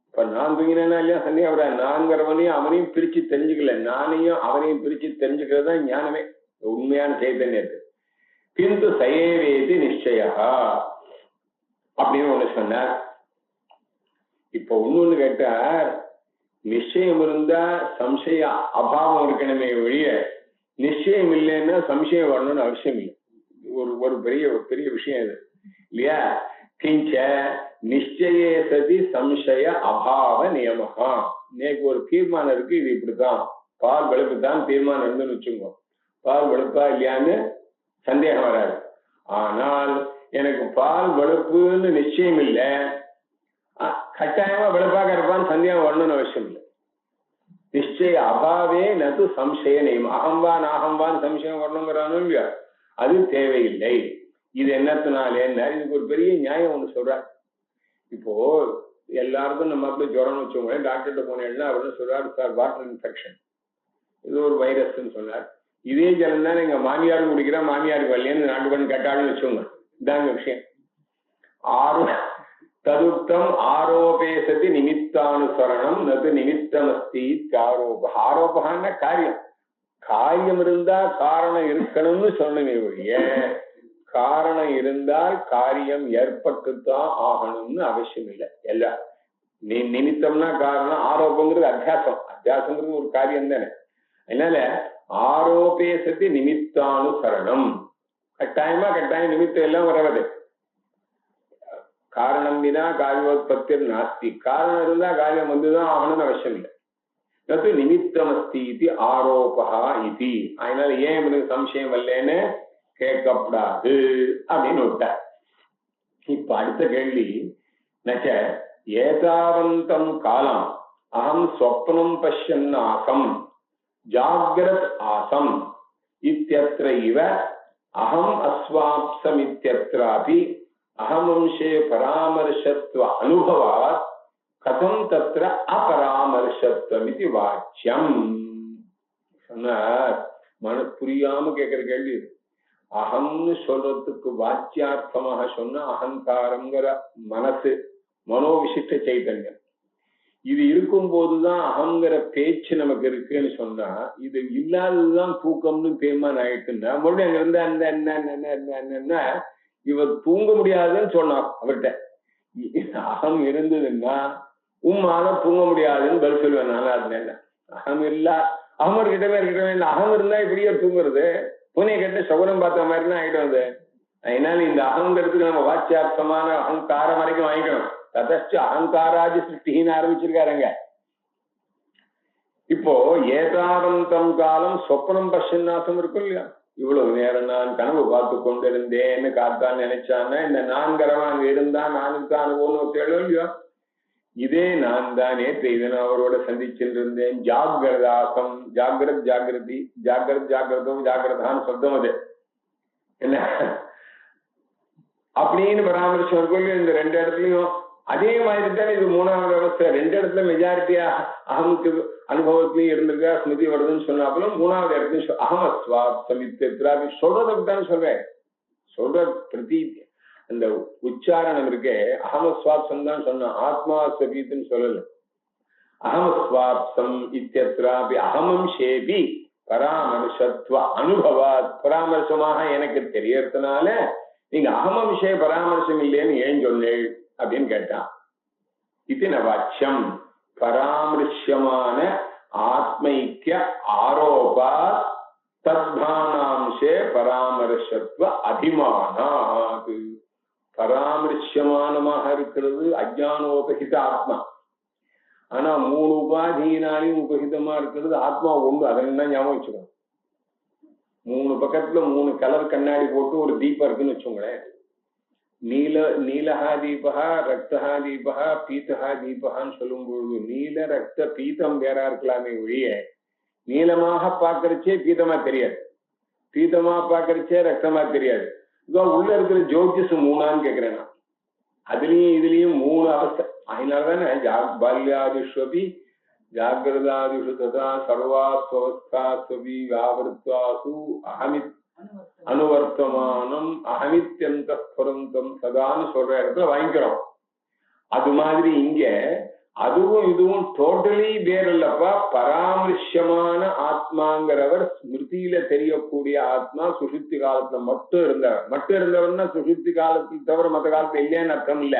இப்ப நான் தூங்கினேன்னா இல்லையா சந்தேகம் வர, நான்கிறவனையும் அவனையும் பிரிச்சு தெரிஞ்சுக்கல, நானையும் அவனையும் பிரிச்சு தெரிஞ்சுக்கிறது தான் ஞானமே, உண்மையான சைத்தன்யத்து. கிந்து சயேவேதி நிச்சயா அப்படின்னு ஒண்ணு சொன்னார். இப்ப ஒண்ணு கேட்டார், நிச்சயம் இருந்தா சம்சய அபாவம் இருக்கணுமே ஒழிய நிச்சயம் இல்லைன்னா சம்சயம் வரணும்னு அவசியம் இல்லை. ஒரு பெரிய விஷயம் இது இல்லையா. கிஞ்ச நிச்சயே சதி சம்சய அபாவ நியமகா. நேக்கு ஒரு தீர்மானம் இருக்கு, இது இப்படித்தான், பால் வெளுப்புதான் தீர்மானம் இருந்துன்னு வச்சுக்கோ, பால் வெளுப்பா இல்லையான்னு சந்தேகம் வராது. ஆனால் எனக்கு பால் வெளுப்புன்னு நிச்சயம் இல்லை, கட்டாயமா வெளுப்பாக இருப்பான்னு சந்தேகம் வரணும்னு அவசியம் இல்லை. நிச்சய அபாவே நது சம்சய நியமம். அகம்வான் அகம்வான் சம்சயம் வரணுங்கிறானு இல்லையா, அது தேவையில்லை. இது என்னத்தினாலே, இதுக்கு ஒரு பெரிய நியாயம் ஒண்ணு சொல்றார். இப்போ எல்லாருக்கும் நம்ம மக்களுக்கு ஜுரம்னு வச்சோங்களேன், டாக்டர்கிட்ட போனேன்னா அவர் சொல்றாரு, சார் வாட்டர் இன்ஃபெக்ஷன், இது ஒரு வைரஸ்ன்னு சொன்னார். இதே ஜலம் தான் எங்க மாமியாரும் குடிக்கிறா, மாமியாருக்கு வரலையேன்னு நாட்டு பண்ணி கேட்டாலும் வச்சோங்க. இதாங்க விஷயம். ததுக்தம் ஆரோபேசதி நிமித்தானுசரணம் நது நிமித்தமஸ்தி ஆரோப. ஆரோபகான காரியம், காரியம் இருந்தா காரணம் இருக்கணும்னு சொன்னமே ஒழிய காரணம் இருந்தால் காரியம் ஏற்பட்டுத்தான் ஆகணும்னு அவசியம் இல்லை. எல்லாம் நிமித்தம்னா காரணம், ஆரோபங்கிறது அத்தியாசம், அத்தியாசங்கிறது ஒரு காரியம் தானே. அதனால ஆரோபேசதி நிமித்தானுசரணம், கட்டாயம் நிமித்தம் எல்லாம் வரவது. காரணம் வினா காரியோத்பத்தி நாஸ்தி, காரணம் இருந்தா காரியம் வந்துதான் ஆகணும்னு அவசியம் இல்லை. நது நிமித்தமஸ்தி இது ஆரோபா இது. அதனால ஏன் இவனுக்கு சம்சயம் வரலன்னு கேட்கப்படாது அப்படின்னு விட்டார். இப்ப அடுத்த கேள்வி, நச்ச ஏதாவந்தம் காலம் அகம் ஸ்வப்னம் பஷ்யன் ஆசம் ஜாக்ரத் ஆசம் இத்யத்ர இவ அகம் அஸ்வாப்சம் இத்யத்ராபி அகமம்சே பராமர்ஷத்வ அனுபவாத் கதம் தத்ர அபராமர்ஷத்வம் இது வாச்சியம். சொன்னார், புரியாம கேட்கிற கேள்வி இது. அகம்னு சொல்றதுக்கு வாச்சியார்த்தமாக சொன்ன அகங்காரங்கிற மனசு, மனோவிசிஷ்ட சைத்தன்யம், இது இருக்கும் போதுதான் அகங்கிற பேச்சு நமக்கு இருக்குன்னு சொன்னா, இது இல்லாததுதான் தூக்கம்னு பேர்மான் ஆயிட்டுன்னா மறுபடியும் அங்க இருந்தா என்ன இவர் தூங்க முடியாதுன்னு சொன்னான் அவர்கிட்ட. அகம் இருந்ததுன்னா உம்மால தூங்க முடியாதுன்னு பதில் சொல்லுவேன் நான். அது என்ன அகம் இல்ல, அகம் இருக்கட்டவே இல்லை. அகம் இருந்தா இப்படியே தூங்குறது, பூனை கட்ட சகுனம் பார்த்த மாதிரிலாம் ஆகிடும் அது. அதனால இந்த அகங்கிறதுக்கு நம்ம வாச்சியார்த்தமான அகங்காரம் வரைக்கும் வாங்கிக்கணும். ததச்சு அகங்காராதி சிருஷ்டின்னு ஆரம்பிச்சிருக்காருங்க. இப்போ ஏதாவந்தம் காலம் சொப்பனம் பஷ்யன்னாசம் இருக்கும் இல்லையா, இவ்வளவு நேரம் நான் கனவு பார்த்து கொண்டிருந்தேன்னு காத்தான் நினைச்சான்னா இந்த நான்கரவன் அங்க இருந்தா நானுக்கு தான் அனுபவம் தேடும் இல்லையோ, இதே நான் தான் நேற்று இதனை அவரோட சந்திச்சுட்டு இருந்தேன். ஜாகிரதாசம், ஜாகிரத் ஜாகிரதி, ஜாகிரத் ஜாகிரதம் ஜாகிரதான்னு சொல்றோம். அது என்ன அப்படின்னு பராமரிச்சம் இருக்கும். இந்த ரெண்டு இடத்துலயும் அதே மாதிரி தான் இது மூணாவது அவஸ்தை. ரெண்டு இடத்துல மெஜாரிட்டியா அகமுக்கு அனுபவத்திலையும் இருந்திருக்கா, ஸ்மிருதி வருதுன்னு சொன்னாப்புல மூணாவது இடத்துலையும் அகமஸ்வாப்சமித்ராபி சொல்றதுக்கு தான் சொல்றேன். சொல்ற பிரதி அந்த உச்சாரணம் இருக்கே, அகமஸ்வாப்சம் தான் சொன்ன, ஆத்மா ஸ்வபீத்துன்னு சொல்லல. அகமஸ்வாப்சம் இத்தியத்ராபி அகமம் ஷேபி பராமர்ஷத்வ அனுபவாத். பராமர்சமாக எனக்கு தெரியறதுனால நீங்க அகம விஷய பராமர்சம் இல்லைன்னு ஏன் சொன்னேன் அப்படின்னு கேட்டான். இது நவாச்சியம் பராமர்சியமான ஆத்மைக்கிய ஆரோபா தத்பானாம்சே பராமர்ஷத்வ அபிமானாது. பராமர்சியமானமாக இருக்கிறது அஜ்ஞானோபகித ஆத்மா. ஆனா மூணு உபாதியினாலையும் உபகிதமா இருக்கிறது ஆத்மா ஒன்று. அதெல்லாம் ஞாபகம் வச்சுக்கணும். மூணு பக்கத்துல மூணு கலர் கண்ணாடி போட்டு ஒரு தீபம் இருக்குன்னு வச்சோங்களேன். நீலஹா தீபகா ரக்தஹா தீபகா பீத்தஹா தீபகான்னு சொல்லும் பொழுது நீல ரக்த பீத்தம் வேறா இருக்கலாமே ஒழிய நீளமாக பாக்குறச்சே பீத்தமா தெரியாது, பீத்தமா பாக்குறச்சே ரக்தமா தெரியாது. இதுதான் உள்ள இருக்கிற ஜோதிஷ் மூணான்னு கேக்குறேன் நான். அதுலயும் இதுலயும் மூணு அவஸ்தை. அதனாலதானே பால்யாதிஷ்வபி ஜாகிரதாதிஷு ததா சர்வாஸ்வஸ்தாஸ்வபி வியாவர்த்வாசு அஹமித் அனுவர்த்தமானம் அகமித்யந்த ஸ்புரந்தம் சதான்னு சொல்ற இடத்துல வாங்கிக்கிறோம். அது மாதிரி இங்க அதுவும் இதுவும் டோட்டலி வேறல்லப்பா. பராமர்சியமான ஆத்மாங்கிறவர் ஸ்மிருதியில தெரியக்கூடிய ஆத்மா சுஷுப்தி காலத்துல மட்டும் இருந்தவர்னா சுஷுப்தி காலத்தில் தவிர மற்ற காலத்துல இல்லையான்னு அர்த்தம் இல்ல.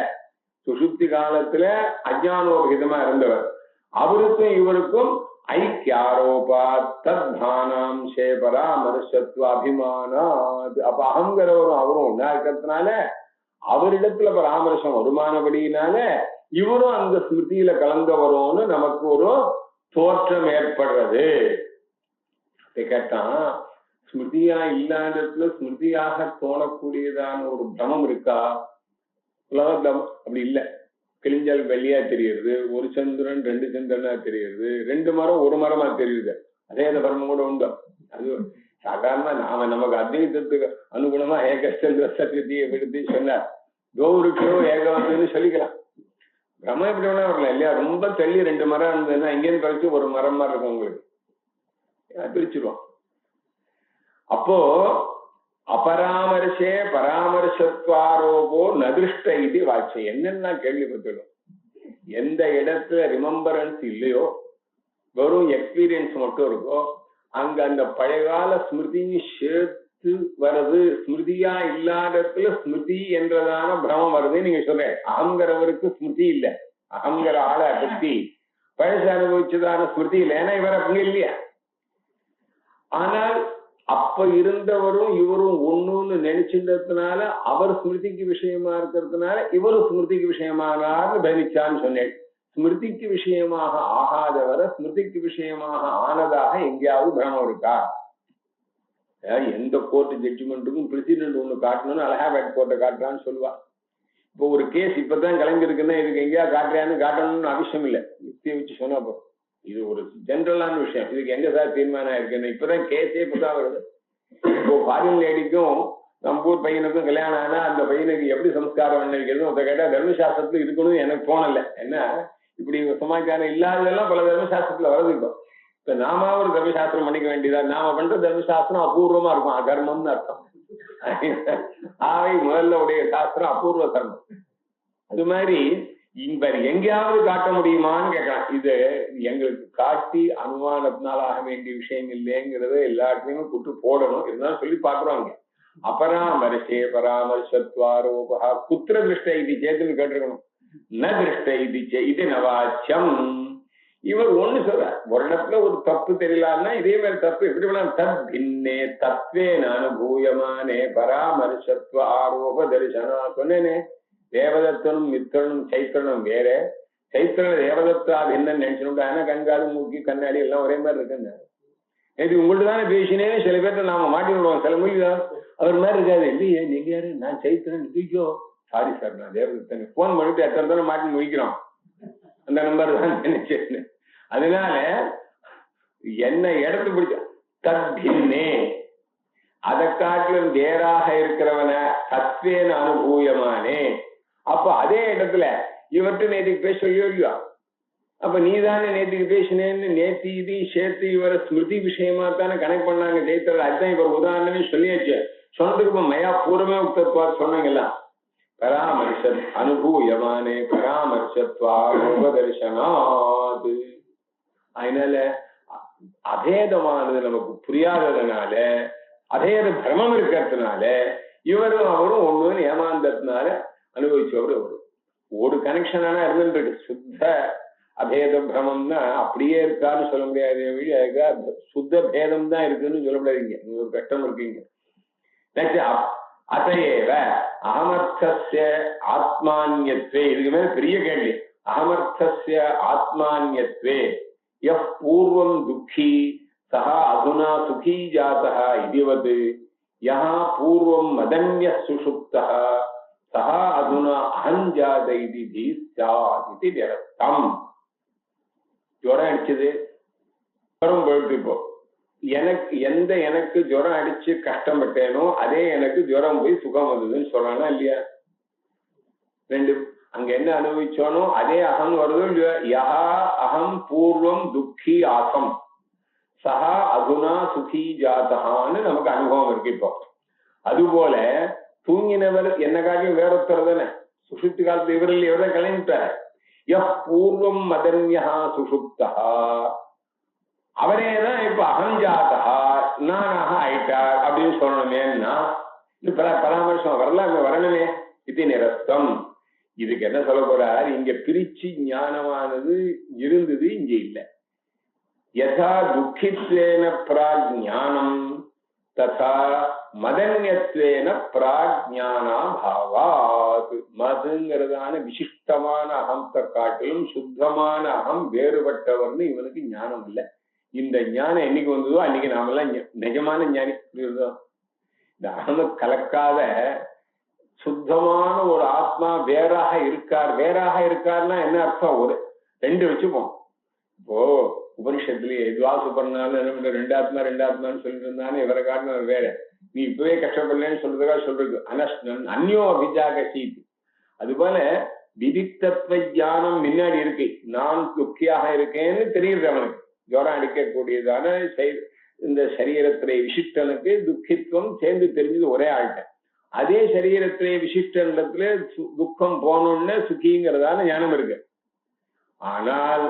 சுஷுப்தி காலத்துல அஜ்ஞானோபகிதமா இருந்தவர். அவருக்கும் இவருக்கும் ஐக்கியாரோபா தத்பானாம்சே பராமர்ஷத்வ அபிமானாத். அப்ப அகங்கிறவரும் அவரும் ஒன்னா இருக்கிறதுனால அவரிடத்துல பராமர்சம் வருமானபடியினால இவரும் அந்த ஸ்மிருதியில கலந்தவரோன்னு நமக்கு ஒரு தோற்றம் ஏற்படுறது. கேட்டான், ஸ்மிருதியா இல்லாததுல ஸ்மிருதியாக தோணக்கூடியதான ஒரு பிரமம் இருக்கா? உலகத்துல அப்படி இல்லை. கிழிஞ்சல் வெள்ளியா தெரியுது, ஒரு சந்திரன் ரெண்டு சந்திரனா தெரியுது, ரெண்டு மரம் ஒரு மரமா தெரியுது, அதே அந்த பிரம்மம் கூட உண்டு. அது சாதாரண நாம நமக்கு அத்வைதத்துக்கு அனுகுணமா ஏகச்சந்திர சத்தியத்தையை விடுத்து சொன்னார். கௌருக்கோ ஏகவத்துன்னு சொல்லிக்கலாம். பிரம்ம எப்படி வேணா வரல இல்லையா? ரொம்ப தள்ளி ரெண்டு மரம் இருந்ததுன்னா இங்கேருந்து கழிச்சு ஒரு மரம் மாதிரி இருக்கும், உங்களுக்கு பிரிச்சிருவோம். அப்போ அபராமர்ஷே பராமர்சத்வாரோபோ நதிருஷ்ட இது வாட்சை. என்னன்னா கேள்விப்பட்டிடும். எந்த இடத்துல ரிமெம்பரன்ஸ் இல்லையோ, வெறும் எக்ஸ்பீரியன்ஸ் மட்டும் இருக்கோ, அங்க அந்த பழையகால ஸ்மிருதியும் சேர்த்து வருது. ஸ்மிருதியா இல்லாததுல ஸ்மிருதி என்றதான பிரமம் வருது. நீங்க சொல்றேன் அகங்கிறவருக்கு ஸ்மிருதி இல்லை, அகங்கிற ஆளை பத்தி பழச அனுபவிச்சதான ஸ்மிருதி இல்லை. ஏன்னா இவர் அங்க இல்லையா. ஆனால் அப்ப இருந்தவரும் இவரும் ஒண்ணுன்னு நினைச்சிருந்ததுனால அவர் ஸ்மிருதிக்கு விஷயமா இருக்கிறதுனால இவரும் ஸ்மிருதிக்கு விஷயமானார்னு பயணிச்சான்னு சொன்னேன். ஸ்மிருதிக்கு விஷயமாக ஆகாதவரை ஸ்மிருதிக்கு விஷயமாக ஆனதாக எங்கேயாவது பிரமம் இருக்கா? எந்த கோர்ட் ஜட்ஜ்மெண்ட்டுக்கும் பிரசிடென்ட் ஒண்ணு காட்டணும்னு அலகாபாத் கோர்ட்டை காட்டுறான்னு சொல்லுவா. இப்போ ஒரு கேஸ் இப்பதான் கிளம்பிருக்குன்னா இதுக்கு எங்கேயா காட்டுறான்னு காட்டணும்னு அவசியம் இல்லை. யுக்தியை வச்சு சொன்னா போதும். இது ஒரு ஜென்ரலான விஷயம். இதுக்கு எங்க சார் தீர்மானம் ஆயிருக்குன்னு இப்பதான் கேஸே இப்பதான் வருது. இப்போ ஃபாரின் லேடிக்கும் நம்ம ஊர் பையனுக்கும் கல்யாணம் ஆனா அந்த பையனுக்கு எப்படி சம்ஸ்காரம் பண்ணிருக்கிறது அதை கேட்டா தர்மசாஸ்திரத்துல இருக்கணும்னு எனக்கு தோணல. என்ன இப்படி சமாச்சாரம் இல்லாததெல்லாம் பல தர்மசாஸ்திரத்துல வருது. இப்ப நாம ஒரு தர்மசாஸ்திரம் பண்ணிக்க வேண்டியதா? நாம பண்ற தர்மசாஸ்திரம் அபூர்வமா இருக்கும், அதர்மம்னு அர்த்தம். ஆவை முதல்ல உடைய சாஸ்திரம் அபூர்வ தர்மம். அது மாதிரி இவர் எங்கேயாவது காட்ட முடியுமான்னு கேட்கலாம். இது எங்களுக்கு காட்டி அனுமானத்தினால ஆக வேண்டிய விஷயம் இல்லைங்கிறத எல்லாத்தையுமே கூட்டு போடணும். இருந்தாலும் சொல்லி பாக்குறோம். அபராமர்ஷே பராமர்சத்வாரோபா குத்திர திருஷ்ட இது சேத்துன்னு கேட்டிருக்கணும். ந திருஷ்ட இது நவாச்சியம். இவர் ஒண்ணு சொல்ற, ஒரு இடத்துல ஒரு தப்பு தெரியலான்னா இதே மாதிரி தப்பு எப்படி வேணா தத் பின்னே தத்வேன அனுபூயமானே பராமர்சத்வ ஆரோப தரிசனா. சொன்னேனே, தேவதத்தனும் மித்திரனும் சைத்திரனும் வேற. சைத்திரன தேவதத்தா பின்னு நினைச்சுட்டா கண்காது மூக்கி கண்ணாடி எல்லாம் ஒரே மாதிரி இருக்குன்னு இது உங்கள்கிட்ட தானே பேசினேன்னு சில பேர்ட்ட நாம மாட்டி விடுவோம். சில மொழி அவர் மாதிரி இருக்காது. இல்லையே நீங்க யாரு? நான் சைத்திரன். தூக்கியோ சாரி சார் நான் தேவதத்தன். போன் பண்ணிட்டு எத்தனை தடவை மாட்டி முடிக்கிறோம். அந்த நம்பர் தான் நினைச்சேன். அதனால என்ன இடத்து பிடிச்ச தத்தின்னே அதை காட்டிலும் வேறாக இருக்கிறவன தத்வேன அனுபூயமானே. அப்ப அதே இடத்துல இவர்கிட்ட நேற்றுக்கு பேச சொல்லியோ இல்லையா? அப்ப நீதானே நேற்றுக்கு பேசினேன்னு நேற்று இதையும் சேர்த்து இவரை ஸ்மிருதி விஷயமா தானே கனெக்ட் பண்ணாங்க ஜெயித்தர். அதுதான் இவர் உதாரணமே சொல்லியாச்சு. சொன்னதுக்கு இப்ப மயா பூர்வமே உக்தத்வா சொன்னாங்கல்ல. பராமர்ஷத் அனுபூயமானே பராமர்ஷத்வா தரிசனாது. அதனால அபேதமானது நமக்கு புரியாததுனால, அபேத பிரமம் இருக்கிறதுனால இவரும் அவரும் ஒண்ணுன்னு ஏமாந்ததுனால அனுபவிச்சவர் வரும். ஒரு கனெக்ஷன் ஆனா இருந்துருக்கு. சுத்த அபேத பிரமம்னா அப்படியே இருக்கான்னு சொல்ல முடியாது. சுத்த பேதம் தான் இருக்குன்னு சொல்ல முடியாதுங்க. ஒரு கஷ்டம் இருக்குங்க. அதையேவ அகமர்த்தஸ்ய ஆத்மான்யத்வே. இதுக்கு மேல பெரிய கேள்வி. அகமர்த்தஸ்ய ஆத்மான்யத்வே யஹ் பூர்வம் துக்கி சஹ அதுனா சுகீ ஜாதஹ இதிவத் யஹ பூர்வம் மதன்ய சுஷுப்தஹ சஹ அதுனா அஹஞ்சாத இதி ஸ்யாத் இதி நிரஸ்தம். ஜுரம் அடிச்சது, ஜுரம் போயிட்டு இப்போ எனக்கு ஜுரம் அடிச்சு கஷ்டப்பட்டேனோ அதே எனக்கு ஜுரம் போய் சுகம் வந்ததுன்னு சொல்றானா இல்லையா? ரெண்டு அங்க என்ன அனுபவிச்சோனோ அதே அகம் வருதோ இல்லையா? யஹா அகம் பூர்வம் துக்கி ஆசம் சஹா அதுனா சுகி ஜாதஹான்னு நமக்கு அனுபவம் இருக்கு இப்போ. அதுபோல தூங்கினவர் என்ன காட்டியும் வேற ஒருத்தர் தானே. சுஷுப்தி காலத்து இவரில் எவ்வளவு கிளம்பிட்டார். யஹ் பூர்வம் மதன்யா சுஷுப்தா, அவரேதான் இப்ப அகஞ்சாதா நானாக ஆயிட்டார் அப்படின்னு சொல்லணுமேன்னா பராமர்சம் வரணுமே. இது நிரஸ்தம். இதுக்கு என்ன சொல்ல போறார்? இங்க பிரிச்சு ஞானமானது இருந்தது, இங்க இல்லை. யதா துக்கித்வேன பிராக் ஞானம் ததா மதன்யத்வேன பிராக் ஞானா பாவாத். மதுங்கிறதான விசிஷ்டமான அகத்தை காட்டிலும் சுத்தமான அகம் வேறுபட்டவர்னு இவனுக்கு ஞானம் இல்லை. இந்த ஞானம் என்னைக்கு வந்ததோ அன்னைக்கு நாமெல்லாம் நிஜமான ஞானி. புரியுறதோ? இந்த அகம கலக்காத சுத்தமான ஒரு ஆத்மா வேறாக இருக்காருன்னா என்ன அர்த்தம்? ஒரு ரெண்டு வச்சுப்போம். இப்போ உபனிஷத்துலயே எதுவா சுப்பர்னாலும் என்ன ரெண்டு ஆத்மான்னு சொல்லிட்டு இருந்தானே இவரை காரணம் வேற. நீ இப்பவே கஷ்டப்படலன்னு சொல்றதுக்காக சொல்றது. அந்யோ அபிஜாக சீதி. அதுபோல விதித்தத்துவ ஞானம் முன்னாடி இருக்கு. நான் துக்கியாக இருக்கேன்னு தெரியுது அவனுக்கு. ஜோரம் அடிக்கக்கூடியதான இந்த சரீரத்திலே விசிஷ்டனுக்கு துக்கித்துவம் சேர்ந்து தெரிஞ்சது ஒரே ஆள்கிட்ட. அதே சரீரத்திலே விசிஷ்டத்துல துக்கம் போனோம்னு சுக்கிங்கிறதான ஞானம் இருக்கு. ஆனால்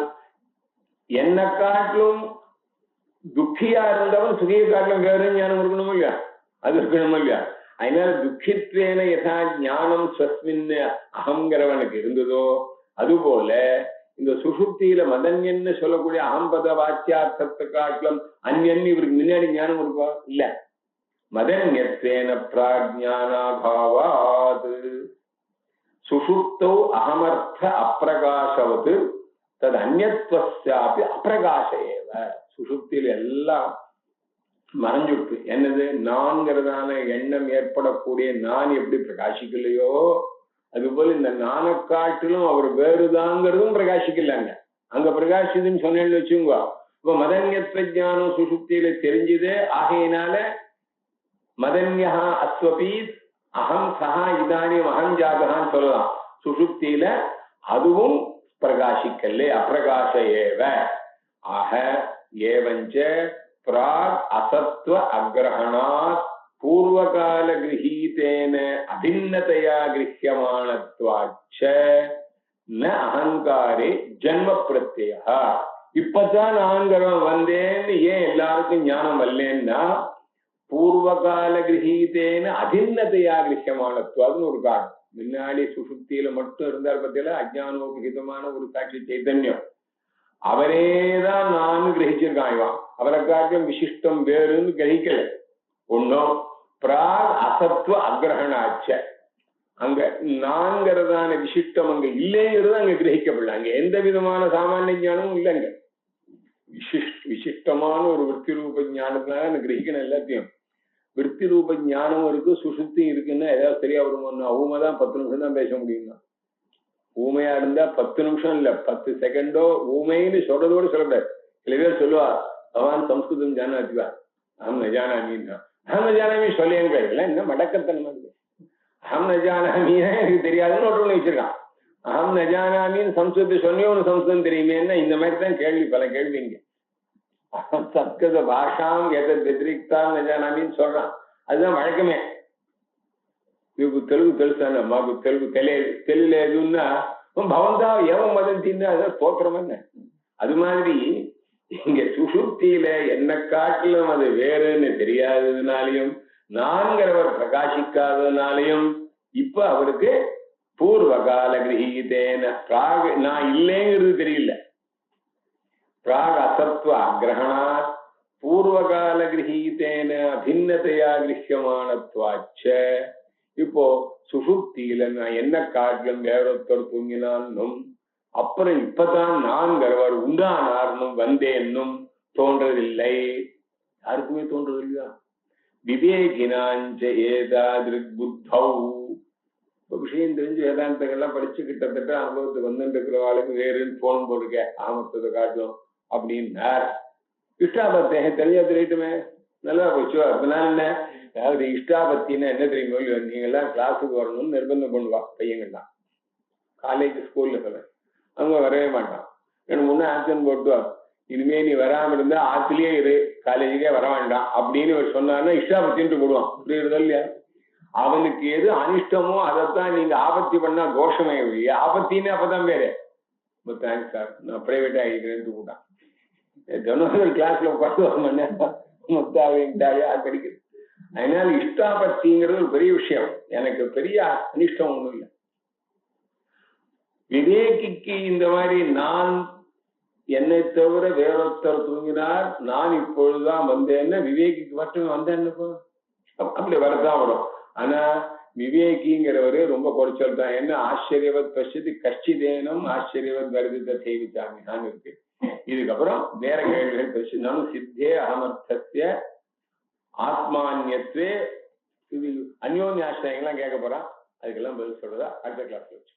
என்ன காட்டிலும் துக்கியா இருந்தவன் சுகியை காட்டிலும் வேற ஞானம் இருக்கணும் இல்லையா? அது இருக்கணும் இல்லையா? அதனால துக்கித்வேன யதா ஞானம் ஸ்வஸ்மின் அகங்கிறவனுக்கு இருந்ததோ அதுபோல இந்த சுசுப்தியில மதன்யன்னு சொல்லக்கூடிய அகம்பத வாக்கியார்த்தத்தை காட்டிலும் அந்யன் இவருக்கு முன்னாடி ஞானம் இருக்கா? இல்ல. மதன்யத்வேன பிராஜ்ஞானாபாவாத் சுசுப்தௌ அகமர்த்த அப்பிரகாசவது தது அந்யத்வஸ்யாபி அப்பிரகாச ஏவ. சுசுப்தியில எல்லாம் மறைஞ்சுட்டு என்னது நான்கிறதான எண்ணம் ஏற்படக்கூடிய நான் எப்படி பிரகாசிக்கலையோ அதுபோல இந்த நானை காட்டிலும் அவர் வேறுதாங்கிறதும் பிரகாசிக்கலாங்க. அங்க பிரகாசிதுன்னு சொன்னேன்னு வச்சுங்க. இப்ப மதன்யத்வ ஞானம் சுசுப்தியில தெரிஞ்சதே ஆகையினால மதன்யா அஸ்வபீத் அகம் சஹா இதானியம் அகம் ஜாதகான்னு சொல்லலாம். சுசுப்தியில அதுவும் பிரகாசிக்கல்லே அப்பிரகாச ஏவ. ஆக ஏவஞ்ச பிராக் அசத்வ அக்ரஹணாத் பூர்வகால கிரஹீதேன அபின்னதையா கிரஹ்யமானத்வாச்ச ந அகங்காரே ஜன்ம பிரத்யயா. இப்பதான் அகங்காரம் வந்தேன்னு ஏன் எல்லாருக்கும் ஞானம் வரலன்னா பூர்வகால கிரஹீதேன அபின்னதையா கிரஹ்யமானத்வாதுன்னு ஒரு காரணம். முன்னாடி சுசுப்தியில மட்டும் இருந்தார் பத்தியில அஜ்ஞானோபகிதமான ஒரு சாட்சி சைத்தன்யம். அவரேதான் நான் கிரகிச்சிருக்கான். இவன் அவரை காட்டிலும் விசிஷ்டம் வேறுன்னு கிரகிக்கல. ஒன்னும் பிராக் அசத்வ அக்ரஹணாச்ச. அங்க நான்கிறதான விசிஷ்டம் அங்க இல்லைங்கிறது அங்க கிரகிக்கப்படல. அங்க எந்த விதமான சாமானிய ஞானமும் இல்லைங்க. விசிஷ்டமான ஒரு விற்பி ரூப ஞானத்தினால கிரகிக்கணும் எல்லாத்தையும். விற்பி ரூப ஞானமும் இருக்கு சுசுப்தி இருக்குன்னா ஏதாவது சரியா வருமானா ஊமைதான் 10 நிமிஷம் தான் பேச முடியும்னா. ஊமையா இருந்தா 10 நிமிஷம் இல்ல 10 செகண்டோ ஊமைன்னு சொல்றதோடு சொல்லக்கூடாது. சில பேர் சொல்லுவா பகவான் சம்ஸ்கிருதம் ஜானா வச்சுவா அஹம் நஜானாமின்னா. அஹம் நஜானாமி சொல்லியும் கிடைக்கல. என்ன மடக்கத்தனமா இருக்கு. அஹம் நஜானாமின்னா எனக்கு தெரியாதுன்னு ஒன்று வச்சிருக்கான். அஹம் நஜானாமின்னு சம்ஸ்கிருதத்தை சொன்னே ஒன்று சம்ஸ்கிருதம் தெரியுமேன்னா இந்த மாதிரி தான் கேள்வி பல கேள்விங்க. சம்ஸ்கிருத பாஷாம் எதை வெதிரிக்தான் நஜானாமின்னு சொல்றான். அதுதான் வழக்கமே. మీకు తెలుగు తెలుసాను మాకు తెలుగు తెలియలేదుன்னா பவந்தா எவன் மதந்தின்னா அதான் ஸ்தோத்திரம் என்ன. அது மாதிரி இங்க சுசுப்தியில என்ன காட்டிலும் அது வேறுன்னு தெரியாததுனாலையும் நான்கிறவர் பிரகாசிக்காததுனாலையும் இப்ப அவருக்கு பூர்வகால கிரகீதேன பிராக் நான் இல்லைங்கிறது தெரியல. பிராக் அசத்வ அக்ரஹணாத் பூர்வகால கிரகீதேன அபின்னதையா கிரஹ்யமானத்வாச்ச. இப்போ சுசுப்தியில நான் என்ன காட்டிலும் வேறொருத்தர் தூங்கினான்னும் அப்புறம் இப்பதான் நான்கிறவர் உண்டானார்னும் வந்தேன்னும் தோன்றதில்லை. யாருக்குமே தோன்றது இல்லையா? விவேகினாஞ்ச ஏதாதிருக் புத்தௌ. இப்போ விஷயம் தெரிஞ்சு வேதாந்தங்கள்லாம் படிச்சு கிட்டத்தட்ட அனுபவத்துக்கு வந்துட்டு இருக்கிறவாளுக்கு வேறுன்னு போன் போடுங்க ஆமத்தத்தை காட்டும் அப்படின்னார். இஷ்டாபத்தே தெரிஞ்சா தெரியட்டுமே. நல்லா போச்சு. அதனால என்ன அதாவது இஷ்டாபத்தின்னா என்ன தெரியுமோ இல்லையோ நீங்க எல்லாம் கிளாஸுக்கு வரணும்னு நிர்பந்தம் பண்ணுவா பையங்கள்லாம். காலேஜ் ஸ்கூல்ல சொல்ல அவங்க வரவே மாட்டான். எனக்கு முன்னே ஆப்ஷன் போட்டுவா இனிமே நீ வராம இருந்தா ஆத்துலயே இரு காலேஜுக்கே வர வேண்டாம் அப்படின்னு சொன்னான்னா இஷ்டாபத்தின்ட்டு போடுவான். புரியுறதா இல்லையா? அவனுக்கு எது அனிஷ்டமோ அதைத்தான் நீங்க ஆபத்தி பண்ணா தோஷமே. ஆபத்தின்னு அப்பதான் பேரு. தேங்க்ஸ் சார் நான் பிரைவேட்டா ஆகிக்கிறேன்னு கூட்டான். தினம் கிளாஸ்ல உட்காந்து 1 மணி நேரம் முத்தாவிட்டாலே அது கிடைக்குது. அதனால இஷ்டாபத்திங்கிறது ஒரு பெரிய விஷயம். எனக்கு பெரிய அனிஷ்டம் ஒண்ணும் இல்லை. விவேகிக்கு இந்த மாதிரி நான் என்னை தவிர வேறொருத்தர் தூங்கினார் நான் இப்பொழுதுதான் வந்தேன்னா விவேகிக்கு மட்டும் வந்தேன்னு அப்படி வரதான் வரும். ஆனா விவேகிங்கிறவரு ரொம்ப குறைச்சல் தான். என்ன ஆச்சரியவத் பட்சத்து கஷ்டிதேனும் ஆச்சரியவத் வருது செய்விச்சாமின்னு இருக்கு. இதுக்கப்புறம் வேற கேள்விகள் பேசினாலும் சித்தே அகமர்த்தசிய ஆத்மான்யத்வே இது அந்யோன்யாசிரியங்கள்லாம் கேட்க போறான். அதுக்கெல்லாம் பதில் சொல்றதா அடுத்த கிளாஸ்ல வச்சு